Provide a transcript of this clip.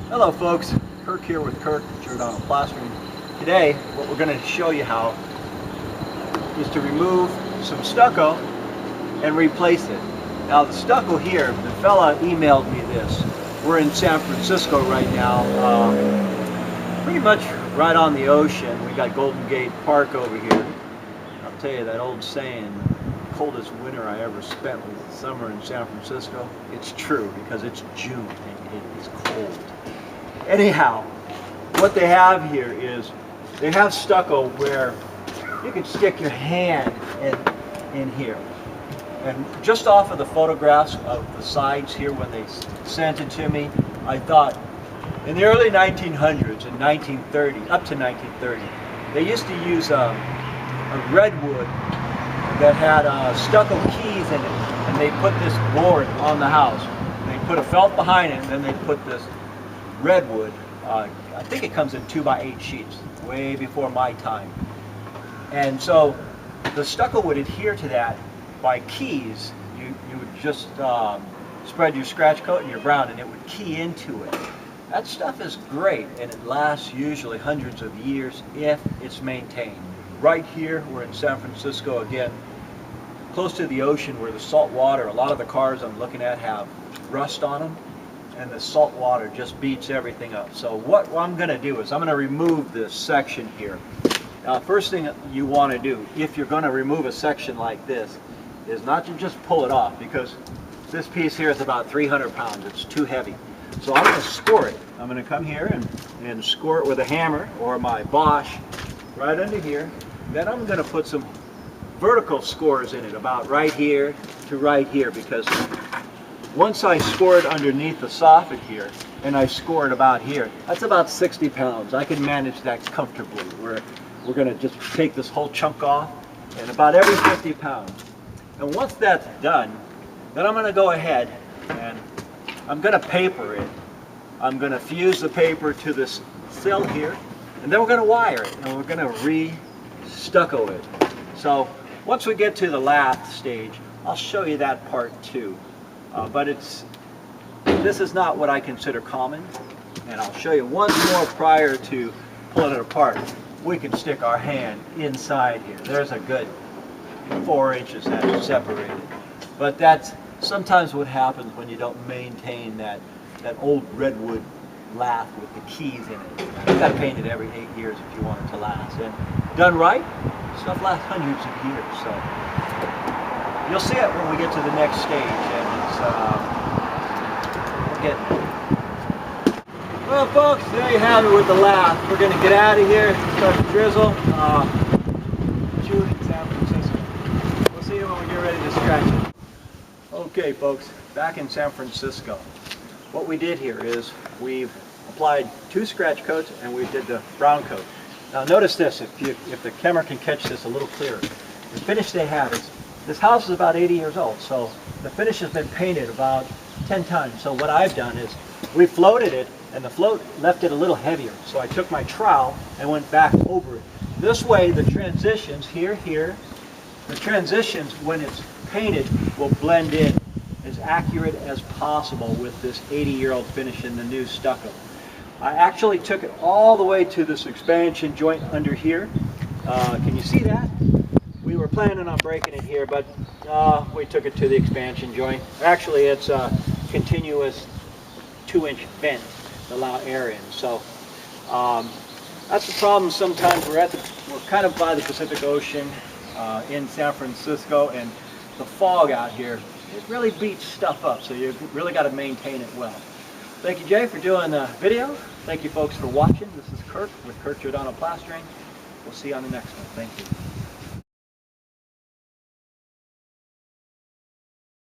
Hello folks, Kirk here with Kirk, Giordano Plastering. Today, what we're going to show you how is to remove some stucco and replace it. Now the stucco here, the fella emailed me this. We're in San Francisco right now, pretty much right on the ocean. We got Golden Gate Park over here. I'll tell you that old saying, coldest winter I ever spent was summer in San Francisco. It's true because it's June and it is cold. Anyhow, what they have here is they have stucco where you can stick your hand in here. And just off of the photographs of the sides here when they sent it to me, I thought in the early 1900s and 1930, up to 1930, they used to use a redwood that had stucco keys in it, and they put this board on the house. They put a felt behind it, and then they put this redwood. I think it comes in 2x8 sheets, way before my time. And so the stucco would adhere to that by keys. You would just spread your scratch coat and your brown, and it would key into it. That stuff is great, and it lasts usually hundreds of years if it's maintained. Right here, we're in San Francisco again, close to the ocean where the salt water, a lot of the cars I'm looking at have rust on them, and the salt water just beats everything up. So what I'm going to do is I'm going to remove this section here. Now, first thing you want to do if you're going to remove a section like this is not to just pull it off, because this piece here is about 300 pounds. It's too heavy. So I'm going to score it. I'm going to come here and score it with a hammer or my Bosch right under here. Then I'm going to put some vertical scores in it about right here to right here, because once I score it underneath the soffit here, and I score it about here, that's about 60 pounds. I can manage that comfortably. We're going to just take this whole chunk off, and about every 50 pounds. And once that's done, then I'm going to go ahead and I'm going to paper it. I'm going to fuse the paper to this sill here, and then we're going to wire it, and we're going to re-stucco it. So once we get to the lath stage, I'll show you that part too. But this is not what I consider common, and I'll show you once more prior to pulling it apart. We can stick our hand inside here. There's a good 4 inches that's separated. But that's sometimes what happens when you don't maintain that old redwood lath with the keys in it. You've got to paint it every 8 years if you want it to last. And done right, stuff lasts hundreds of years. So you'll see it when we get to the next stage, and it's we're getting there. Well, folks, there you have it with the lath. We're going to get out of here, start to drizzle. June in San Francisco. We'll see you when we get ready to scratch it. Okay, folks, back in San Francisco. What we did here is we've applied 2 scratch coats and we did the brown coat. Now notice this, if the camera can catch this a little clearer. The finish they have is, this house is about 80 years old, so the finish has been painted about 10 times. So what I've done is we floated it, and the float left it a little heavier. So I took my trowel and went back over it. This way the transitions here, the transitions when it's painted will blend in as accurate as possible with this 80-year-old finish in the new stucco. I actually took it all the way to this expansion joint under here. Can you see that? We were planning on breaking it here, but we took it to the expansion joint. Actually, it's a continuous 2-inch vent to allow air in. So that's the problem. Sometimes we're kind of by the Pacific Ocean in San Francisco, and the fog out here, it really beats stuff up. So you've really got to maintain it well. Thank you, Jay, for doing the video. Thank you, folks, for watching. This is Kirk with Kirk Giordano Plastering. We'll see you on the next one. Thank you.